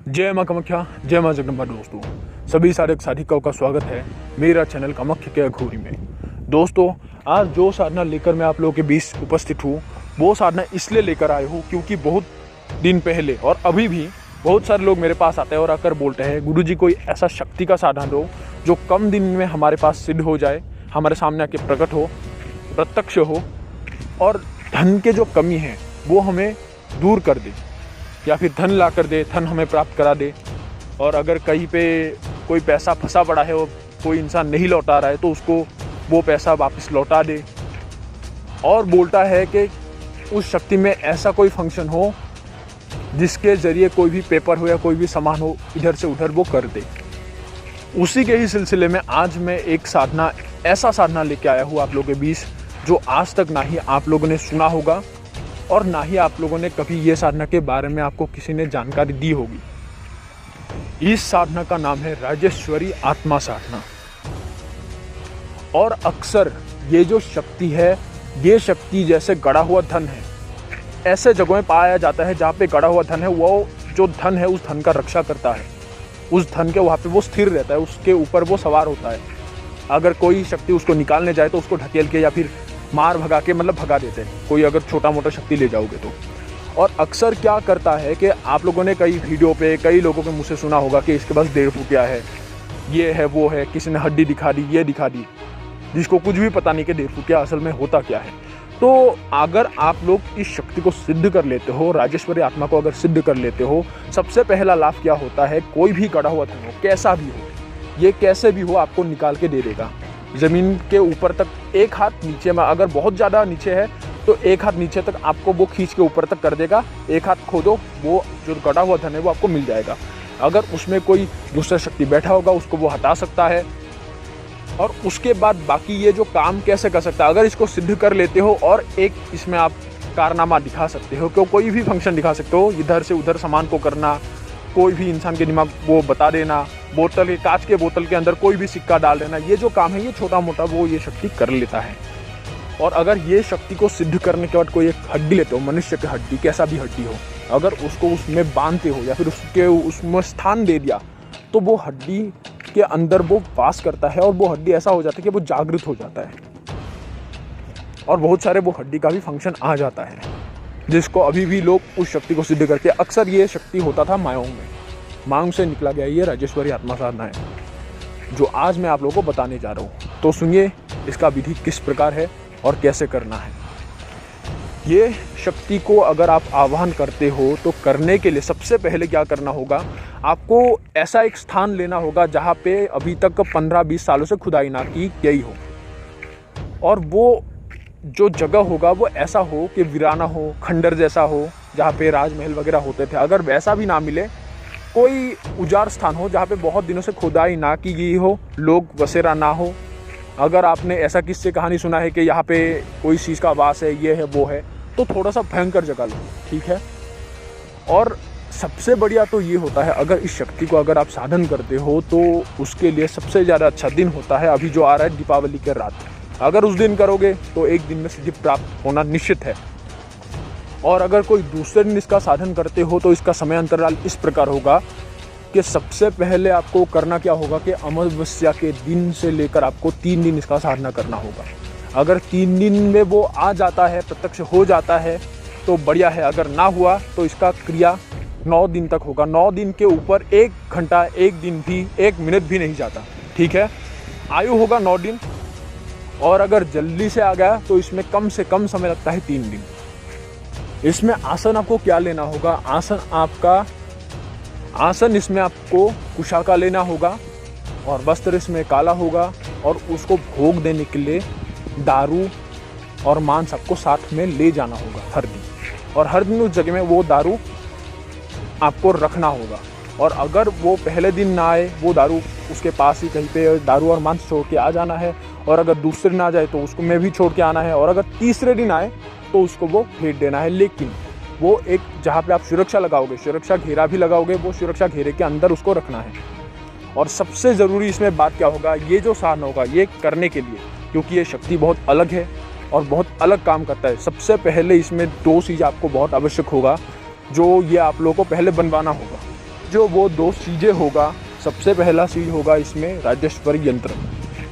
जय माँ कामाख्या, जय माँ जगदम्बा। दोस्तों सभी साधक साधिकाओं का स्वागत है मेरा चैनल कामाख्या के अघोरी में। दोस्तों आज जो साधना लेकर मैं आप लोगों के बीच उपस्थित हूँ वो साधना इसलिए लेकर आए हूँ क्योंकि बहुत दिन पहले और अभी भी बहुत सारे लोग मेरे पास आते हैं और आकर बोलते हैं गुरुजी कोई ऐसा शक्ति का साधन दो जो कम दिन में हमारे पास सिद्ध हो जाए, हमारे सामने आके प्रकट हो, प्रत्यक्ष हो और धन के जो कमी है वो हमें दूर कर दे या फिर धन ला कर दे, धन हमें प्राप्त करा दे। और अगर कहीं पे कोई पैसा फंसा पड़ा है और कोई इंसान नहीं लौटा रहा है तो उसको वो पैसा वापस लौटा दे। और बोलता है कि उस शक्ति में ऐसा कोई फंक्शन हो जिसके ज़रिए कोई भी पेपर हो या कोई भी सामान हो इधर से उधर वो कर दे। उसी के ही सिलसिले में आज मैं एक साधना, ऐसा साधना लेके आया हूँ आप लोगों के बीच जो आज तक ना ही आप लोगों ने सुना होगा और ना ही आप लोगों ने कभी ये साधना के बारे में आपको किसी ने जानकारी दी होगी। इस साधना का नाम है राजेश्वरी आत्मा साधना। और अक्सर ये जो शक्ति है, ये शक्ति जैसे गड़ा हुआ धन है, ऐसे जगहों में पाया जाता है जहाँ पे गड़ा हुआ धन है, वो जो धन है उस धन का रक्षा करता है, उस धन के वहाँ पे वो स्थिर रहता है, उसके ऊपर वो सवार होता है। अगर कोई शक्ति उसको निकालने जाए तो उसको ढकेल के या फिर मार भगा के मतलब भगा देते हैं, कोई अगर छोटा मोटा शक्ति ले जाओगे तो। और अक्सर क्या करता है कि आप लोगों ने कई वीडियो पे कई लोगों के मुँह से सुना होगा कि इसके पास 1.5 फुटिया है, ये है वो है, किसी ने हड्डी दिखा दी, ये दिखा दी, जिसको कुछ भी पता नहीं कि 1.5 फुटिया असल में होता क्या है। तो अगर आप लोग इस शक्ति को सिद्ध कर लेते हो, राजेश्वरी आत्मा को अगर सिद्ध कर लेते हो, सबसे पहला लाभ क्या होता है, कोई भी गड़ा हुआ धन हो, कैसा भी हो, ये कैसे भी हो आपको निकाल के दे देगा। ज़मीन के ऊपर तक, एक हाथ नीचे में, अगर बहुत ज़्यादा नीचे है तो एक हाथ नीचे तक आपको वो खींच के ऊपर तक कर देगा। एक हाथ खोदो, वो जो गड़ा हुआ धन है वो आपको मिल जाएगा। अगर उसमें कोई दूसरा शक्ति बैठा होगा उसको वो हटा सकता है। और उसके बाद बाकी ये जो काम कैसे कर सकता है, अगर इसको सिद्ध कर लेते हो और एक इसमें आप कारनामा दिखा सकते हो, क्यों कोई भी फंक्शन दिखा सकते हो, इधर से उधर सामान को करना, कोई भी इंसान के दिमाग वो बता देना, बोतल के, कांच के बोतल के अंदर कोई भी सिक्का डाल देना, ये जो काम है ये छोटा मोटा वो ये शक्ति कर लेता है। और अगर ये शक्ति को सिद्ध करने के बाद कोई एक हड्डी लेते हो, मनुष्य की हड्डी, कैसा भी हड्डी हो, अगर उसको उसमें बांधते हो या फिर उसके उसमें स्थान दे दिया तो वो हड्डी के अंदर वो वास करता है और वो हड्डी ऐसा हो जाता है कि वो जागृत हो जाता है और बहुत सारे वो हड्डी का भी फंक्शन आ जाता है, जिसको अभी भी लोग उस शक्ति को सिद्ध करते हैं। अक्सर ये शक्ति होता था मायोंग में, मांग से निकला गया ये राजेश्वरी आत्मा साधना है जो आज मैं आप लोगों को बताने जा रहा हूँ। तो सुनिए इसका विधि किस प्रकार है और कैसे करना है। ये शक्ति को अगर आप आह्वान करते हो तो करने के लिए सबसे पहले क्या करना होगा, आपको ऐसा एक स्थान लेना होगा जहाँ पे अभी तक 15-20 सालों से खुदाई ना की गई हो, और वो जो जगह होगा वो ऐसा हो कि वीराना हो, खंडर जैसा हो, जहाँ पे राजमहल वगैरह होते थे। अगर वैसा भी ना मिले, कोई उजाड़ स्थान हो जहाँ पे बहुत दिनों से खुदाई ना की गई हो, लोग बसेरा ना हो। अगर आपने ऐसा किससे कहानी सुना है कि यहाँ पे कोई चीज़ का वास है, ये है वो है, तो थोड़ा सा भयंकर जगह लो, ठीक है। और सबसे बढ़िया तो ये होता है, अगर इस शक्ति को अगर आप साधन करते हो तो उसके लिए सबसे ज़्यादा अच्छा दिन होता है अभी जो आ रहा है दीपावली के रात। अगर उस दिन करोगे तो एक दिन में सिद्धि प्राप्त होना निश्चित है। और अगर कोई दूसरे दिन इसका साधन करते हो तो इसका समय अंतराल इस प्रकार होगा कि सबसे पहले आपको करना क्या होगा कि अमावस्या के दिन से लेकर आपको 3 दिन इसका साधना करना होगा। अगर 3 दिन में वो आ जाता है, प्रत्यक्ष हो जाता है तो बढ़िया है, अगर ना हुआ तो इसका क्रिया 9 दिन तक होगा। 9 दिन के ऊपर 1 घंटा, 1 दिन भी, 1 मिनट भी नहीं जाता, ठीक है। आयु होगा 9 दिन। और अगर जल्दी से आ गया तो इसमें कम से कम समय लगता है 3 दिन। इसमें आसन आपको क्या लेना होगा, आसन इसमें आपको कुशा का लेना होगा और वस्त्र इसमें काला होगा। और उसको भोग देने के लिए दारू और मांस आपको साथ में ले जाना होगा हर दिन, और हर दिन उस जगह में वो दारू आपको रखना होगा। और अगर वो पहले दिन ना आए, वो दारू उसके पास ही कहीं पे दारू और मांस छोड़ के आ जाना है। और अगर दूसरे दिन आ जाए तो उसको में भी छोड़ के आना है। और अगर तीसरे दिन आए तो उसको वो फेंक देना है। लेकिन वो एक जहाँ पे आप सुरक्षा लगाओगे, सुरक्षा घेरा भी लगाओगे, वो सुरक्षा घेरे के अंदर उसको रखना है। और सबसे ज़रूरी इसमें बात क्या होगा, ये जो साधन होगा ये करने के लिए, क्योंकि ये शक्ति बहुत अलग है और बहुत अलग काम करता है। सबसे पहले इसमें 2 चीज़ आपको बहुत आवश्यक होगा, जो ये आप लोगों को पहले बनवाना होगा। जो वो 2 चीज़ें होगा, सबसे पहला चीज़ होगा इसमें राजेश्वरी यंत्र।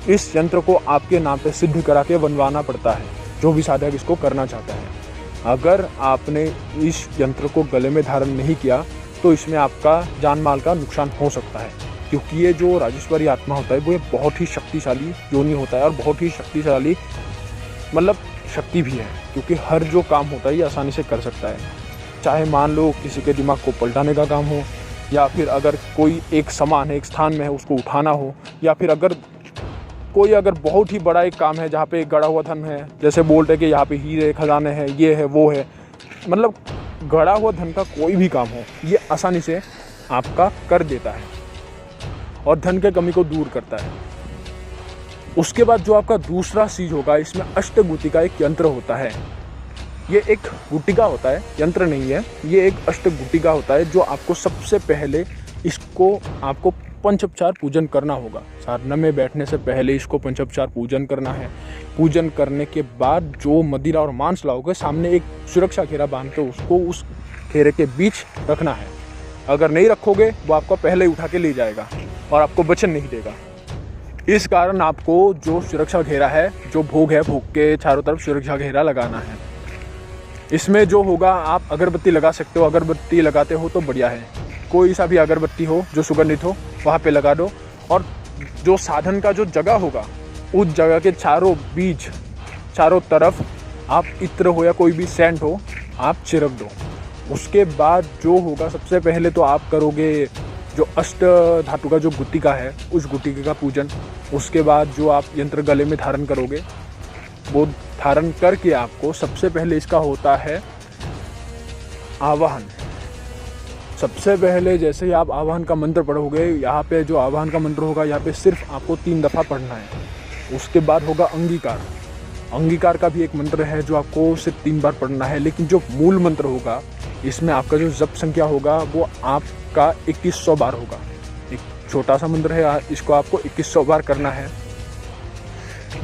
इस यंत्र को आपके नाम पे सिद्ध करा के बनवाना पड़ता है, जो भी साधक इसको करना चाहता है। अगर आपने इस यंत्र को गले में धारण नहीं किया तो इसमें आपका जान माल का नुकसान हो सकता है, क्योंकि ये जो राजेश्वरी आत्मा होता है वो ये बहुत ही शक्तिशाली योनि होता है और बहुत ही शक्तिशाली मतलब शक्ति भी है, क्योंकि हर जो काम होता है ये आसानी से कर सकता है। चाहे मान लो किसी के दिमाग को पलटाने का काम हो, या फिर अगर कोई एक सामान है एक स्थान में है उसको उठाना हो, या फिर अगर बहुत ही बड़ा एक काम है जहाँ पे एक गड़ा हुआ धन है, जैसे बोलते हैं कि यहाँ पे हीरे खजाने हैं, ये है वो है, मतलब गड़ा हुआ धन का कोई भी काम हो ये आसानी से आपका कर देता है और धन के कमी को दूर करता है। उसके बाद जो आपका दूसरा चीज होगा, इसमें अष्टगुति का एक यंत्र होता है। ये एक गुटिका होता है, यंत्र नहीं है, ये एक अष्टगुटिका होता है, जो आपको सबसे पहले इसको आपको पंचोपचार पूजन करना होगा। साधना में बैठने से पहले इसको पंचोपचार पूजन करना है। पूजन करने के बाद जो मदिरा और मांस लाओगे, सामने एक सुरक्षा घेरा बांध के उसको उस घेरे के बीच रखना है। अगर नहीं रखोगे वो आपको पहले ही उठा के ले जाएगा और आपको वचन नहीं देगा। इस कारण आपको जो सुरक्षा घेरा है, जो भोग है, भोग के चारों तरफ सुरक्षा घेरा लगाना है। इसमें जो होगा, आप अगरबत्ती लगा सकते हो, अगरबत्ती लगाते हो तो बढ़िया है। कोई सा भी अगरबत्ती हो जो सुगंधित हो वहाँ पे लगा दो, और जो साधन का जो जगह होगा उस जगह के चारों तरफ आप इत्र हो या कोई भी सेंट हो आप छिड़क दो। उसके बाद जो होगा, सबसे पहले तो आप करोगे जो अष्ट धातु का जो गुटिका है उस गुटिके का पूजन। उसके बाद जो आप यंत्र गले में धारण करोगे वो धारण करके आपको सबसे पहले इसका होता है आवाहन। सबसे पहले जैसे ही आप आवाहन का मंत्र पढ़ोगे, यहाँ पे जो आवाहन का मंत्र होगा यहाँ पे सिर्फ आपको 3 दफ़ा पढ़ना है। उसके बाद होगा अंगीकार। अंगीकार का भी एक मंत्र है जो आपको सिर्फ 3 बार पढ़ना है, लेकिन जो मूल मंत्र होगा इसमें आपका जो जप संख्या होगा वो आपका 2100 बार होगा। एक छोटा सा मंत्र है, इसको आपको 2100 बार करना है।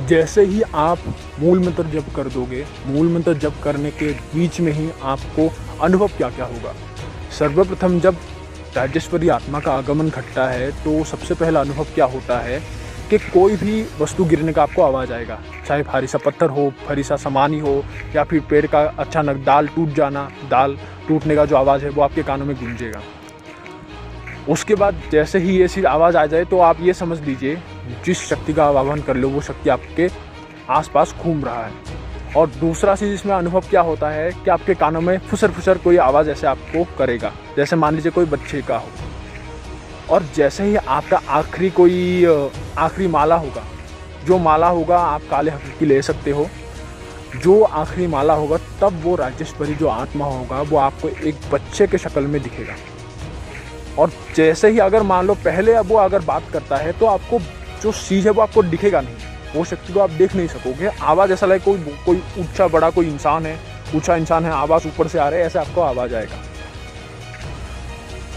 जैसे ही आप मूल मंत्र जप कर दोगे, मूल मंत्र जप करने के बीच में ही आपको अनुभव क्या क्या होगा। सर्वप्रथम जब राजेश्वरी आत्मा का आगमन घटता है तो सबसे पहला अनुभव क्या होता है कि कोई भी वस्तु गिरने का आपको आवाज़ आएगा, चाहे भारी सा पत्थर हो, भारी सा सामान ही हो, या फिर पेड़ का अचानक डाल टूट जाना, डाल टूटने का जो आवाज़ है वो आपके कानों में गूंजेगा। उसके बाद जैसे ही ये चीज़ आवाज़ आ जाए तो आप ये समझ लीजिए जिस शक्ति का आप आह्वान कर लो वो शक्ति आपके आसपास घूम रहा है। और दूसरा चीज़ इसमें अनुभव क्या होता है कि आपके कानों में फुसर फुसर कोई आवाज़ ऐसे आपको करेगा, जैसे मान लीजिए कोई बच्चे का हो। और जैसे ही आपका आखिरी माला होगा, जो माला होगा आप काले हकीकी की ले सकते हो, जो आखिरी माला होगा तब वो राजेश्वरी जो आत्मा होगा वो आपको एक बच्चे के शक्ल में दिखेगा। और जैसे ही अगर मान लो पहले वो अगर बात करता है तो आपको जो चीज़ है वो आपको दिखेगा नहीं, वो शक्ति को आप देख नहीं सकोगे। आवाज़ ऐसा लगे कोई ऊंचा बड़ा कोई इंसान है, ऊंचा इंसान है, आवाज़ ऊपर से आ रहा है, ऐसे आपको आवाज़ आएगा।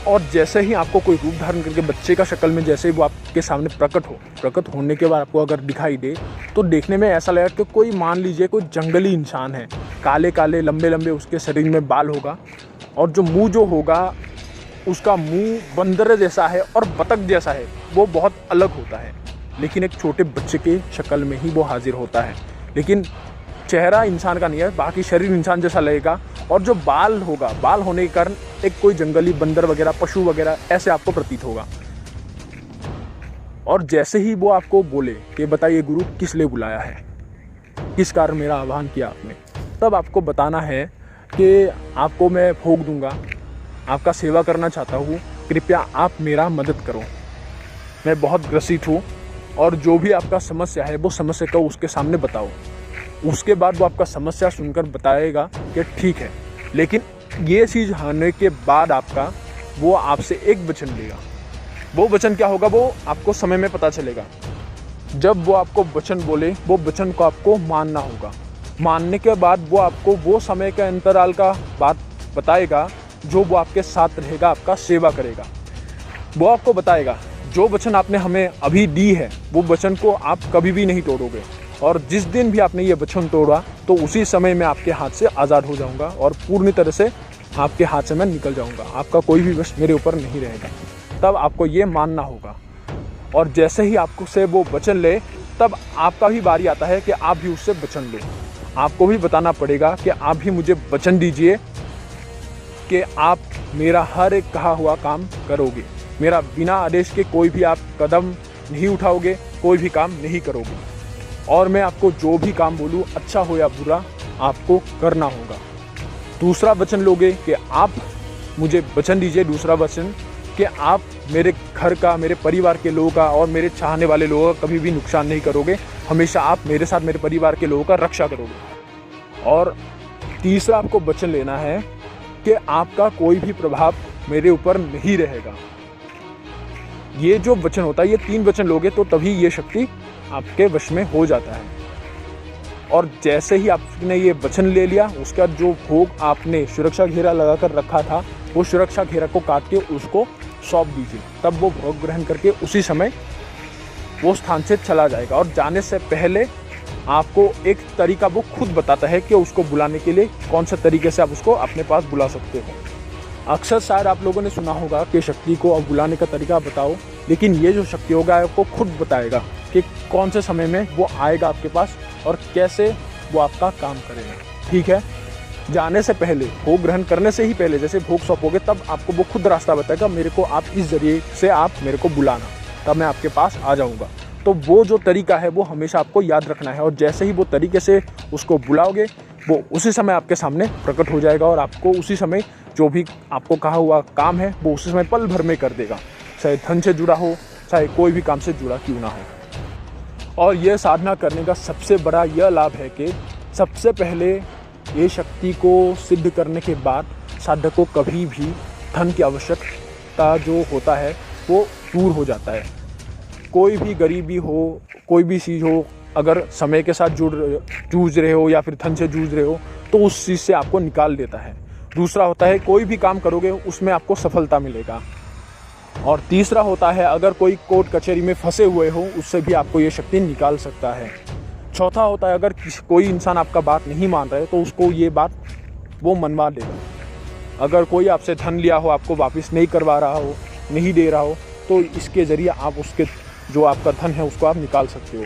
और जैसे ही आपको कोई रूप धारण करके बच्चे का शक्ल में जैसे ही वो आपके सामने प्रकट होने के बाद आपको अगर दिखाई दे तो देखने में ऐसा लगेगा कि कोई मान लीजिए कोई जंगली इंसान है, काले काले लंबे लंबे उसके शरीर में बाल होगा, और जो मुंह जो होगा उसका मुंह बंदर जैसा है और बतख जैसा है, वो बहुत अलग होता है, लेकिन एक छोटे बच्चे के शक्ल में ही वो हाजिर होता है। लेकिन चेहरा इंसान का नहीं है, बाकी शरीर इंसान जैसा लगेगा। और जो बाल होगा, बाल होने के कारण एक कोई जंगली बंदर वगैरह, पशु वगैरह ऐसे आपको प्रतीत होगा। और जैसे ही वो आपको बोले कि बताइए गुरु किस लिए बुलाया है, किस कारण मेरा आह्वान किया आपने, तब आपको बताना है कि आपको मैं भोग दूंगा, आपका सेवा करना चाहता हूँ, कृपया आप मेरा मदद करो, मैं बहुत ग्रसित हूँ, और जो भी आपका समस्या है वो समस्या को उसके सामने बताओ। उसके बाद वो आपका समस्या सुनकर बताएगा कि ठीक है, लेकिन ये चीज़ होने के बाद वो आपसे एक वचन लेगा। वो वचन क्या होगा वो आपको समय में पता चलेगा। जब वो आपको वचन बोले, वो वचन को आपको मानना होगा। मानने के बाद वो आपको वो समय के अंतराल का बात बताएगा जो वो आपके साथ रहेगा, आपका सेवा करेगा। वो आपको बताएगा जो वचन आपने हमें अभी दी है वो वचन को आप कभी भी नहीं तोड़ोगे, और जिस दिन भी आपने ये वचन तोड़ा तो उसी समय मैं आपके हाथ से आज़ाद हो जाऊंगा और पूर्ण तरह से आपके हाथ से मैं निकल जाऊंगा, आपका कोई भी वश मेरे ऊपर नहीं रहेगा। तब आपको ये मानना होगा। और जैसे ही आपको से वो वचन ले, तब आपका भी बारी आता है कि आप भी उससे वचन लो। आपको भी बताना पड़ेगा कि आप भी मुझे वचन दीजिए कि आप मेरा हर एक कहा हुआ काम करोगे, मेरा बिना आदेश के कोई भी आप कदम नहीं उठाओगे, कोई भी काम नहीं करोगे, और मैं आपको जो भी काम बोलूँ, अच्छा हो या बुरा, आपको करना होगा। दूसरा वचन लोगे कि आप मुझे वचन दीजिए, दूसरा वचन कि आप मेरे घर का, मेरे परिवार के लोगों का और मेरे चाहने वाले लोगों का कभी भी नुकसान नहीं करोगे, हमेशा आप मेरे साथ मेरे परिवार के लोगों का रक्षा करोगे। और तीसरा आपको वचन लेना है कि आपका कोई भी प्रभाव मेरे ऊपर नहीं रहेगा। ये जो वचन होता है, ये 3 वचन लोगे तो तभी ये शक्ति आपके वश में हो जाता है। और जैसे ही आपने ये वचन ले लिया, उसका जो भोग आपने सुरक्षा घेरा लगाकर रखा था, वो सुरक्षा घेरा को काट के उसको सौंप दीजिए। तब वो भोग ग्रहण करके उसी समय वो स्थान से चला जाएगा। और जाने से पहले आपको एक तरीका वो खुद बताता है कि उसको बुलाने के लिए कौन सा तरीके से आप उसको अपने पास बुला सकते हो। अक्सर शायद आप लोगों ने सुना होगा कि शक्ति को अब बुलाने का तरीका बताओ, लेकिन ये जो शक्ति होगा आपको खुद बताएगा कि कौन से समय में वो आएगा आपके पास और कैसे वो आपका काम करेगा। ठीक है, जाने से पहले, भोग ग्रहण करने से ही पहले, जैसे भोग सौंपोगे तब आपको वो खुद रास्ता बताएगा, मेरे को आप इस जरिए से आप मेरे को बुलाना, तब मैं आपके पास आ जाऊँगा। तो वो जो तरीका है वो हमेशा आपको याद रखना है, और जैसे ही वो तरीके से उसको बुलाओगे, वो उसी समय आपके सामने प्रकट हो जाएगा और आपको उसी समय जो भी आपको कहा हुआ काम है वो उसी समय पल भर में कर देगा, चाहे धन से जुड़ा हो, चाहे कोई भी काम से जुड़ा क्यों ना हो। और यह साधना करने का सबसे बड़ा यह लाभ है कि सबसे पहले ये शक्ति को सिद्ध करने के बाद साधक को कभी भी धन की आवश्यकता जो होता है वो दूर हो जाता है। कोई भी गरीबी हो, कोई भी चीज़ हो, अगर समय के साथ जूझ रहे हो या फिर धन से जूझ रहे हो, तो उस चीज़ से आपको निकाल देता है। दूसरा होता है कोई भी काम करोगे उसमें आपको सफलता मिलेगा। और तीसरा होता है अगर कोई कोर्ट कचहरी में फंसे हुए हो, उससे भी आपको ये शक्ति निकाल सकता है। चौथा होता है अगर कोई इंसान आपका बात नहीं मान रहा है तो उसको ये बात वो मनवा देगा। अगर कोई आपसे धन लिया हो, आपको वापस नहीं करवा रहा हो, नहीं दे रहा हो, तो इसके ज़रिए आप उसके जो आपका धन है उसको आप निकाल सकते हो।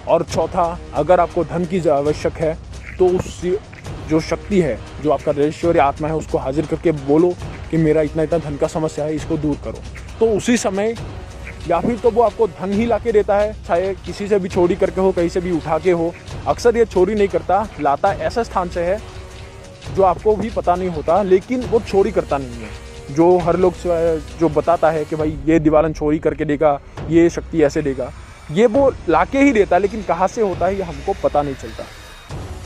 और चौथा, अगर आपको धन की आवश्यक है तो उस जो शक्ति है, जो आपका ईश्वरी आत्मा है, उसको हाजिर करके बोलो कि मेरा इतना इतना धन का समस्या है, इसको दूर करो। तो उसी समय या फिर तो वो आपको धन ही ला के देता है, चाहे किसी से भी चोरी करके हो, कहीं से भी उठा के हो। अक्सर ये चोरी नहीं करता, लाता ऐसे स्थान से है जो आपको भी पता नहीं होता, लेकिन वो चोरी करता नहीं है। जो हर लोग जो बताता है कि भाई ये दीवालन चोरी करके देगा, ये शक्ति ऐसे देगा, ये वो लाके ही देता है, लेकिन कहाँ से होता है ये हमको पता नहीं चलता।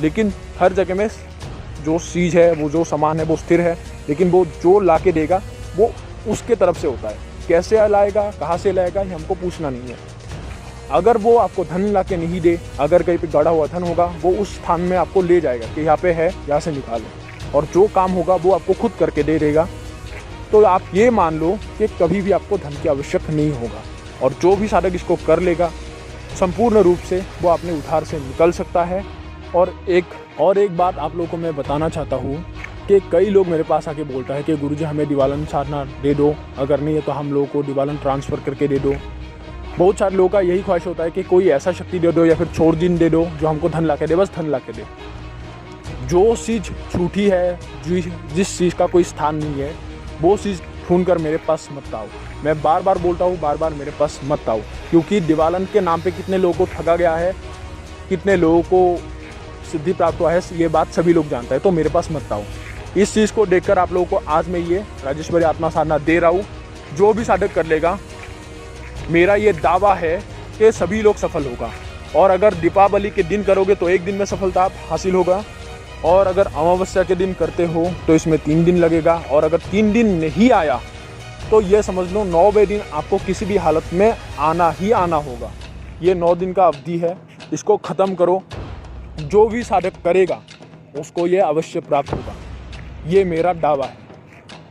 लेकिन हर जगह में जो चीज़ है, वो जो सामान है वो स्थिर है, लेकिन वो जो लाके देगा वो उसके तरफ से होता है। कैसे लाएगा, कहाँ से लाएगा, ये हमको पूछना नहीं है। अगर वो आपको धन लाके नहीं दे, अगर कहीं पे गड़ा हुआ धन होगा, वो उस स्थान में आपको ले जाएगा कि यहाँ पे है, यहाँ से निकालो, और जो काम होगा वो आपको खुद करके दे देगा। तो आप ये मान लो कि कभी भी आपको धन की आवश्यक नहीं होगा, और जो भी साधक इसको कर लेगा संपूर्ण रूप से वो अपने उधार से निकल सकता है। और एक बात आप लोगों को मैं बताना चाहता हूँ कि कई लोग मेरे पास आके बोलता है कि गुरुजी हमें दिवालन साधना दे दो, अगर नहीं है तो हम लोगों को दिवालन ट्रांसफ़र करके दे दो। बहुत सारे लोगों का यही ख्वाहिश होता है कि कोई ऐसा शक्ति दे दो या फिर छोड़ दिन दे दो जो हमको धन ला के दे, बस धन ला के दे। जो चीज़ झूठी है, जिस चीज़ का कोई स्थान नहीं है, वो चीज़ ढूंढ कर मेरे पास मत आओ। मैं बार बार बोलता हूँ, बार बार मेरे पास मत आओ, क्योंकि दिवालन के नाम पे कितने लोगों को ठगा गया है, कितने लोगों को सिद्धि प्राप्त हुआ है, ये बात सभी लोग जानते हैं। तो मेरे पास मत आओ। इस चीज़ को देखकर आप लोगों को आज मैं ये राजेश्वरी आत्मा साधना दे रहा हूँ। जो भी साधक कर लेगा, मेरा ये दावा है कि सभी लोग सफल होगा। और अगर दीपावली के दिन करोगे तो 1 दिन में सफलता हासिल होगा, और अगर अमावस्या के दिन करते हो तो इसमें 3 दिन लगेगा, और अगर 3 दिन नहीं आया तो ये समझ लो 9वें दिन आपको किसी भी हालत में आना ही आना होगा। ये 9 दिन का अवधि है, इसको ख़त्म करो। जो भी साधक करेगा उसको ये अवश्य प्राप्त होगा, ये मेरा दावा है।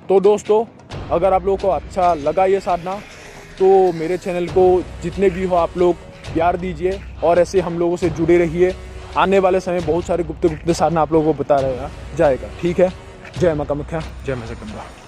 तो दोस्तों, अगर आप लोगों को अच्छा लगा ये साधना, तो मेरे चैनल को जितने भी हो आप लोग प्यार दीजिए, और ऐसे हम लोगों से जुड़े रहिए। आने वाले समय बहुत सारे गुप्त साधना आप लोगों को बता जाएगा। ठीक है। जय माँ कामाख्या, जय माँ जगदम्बा।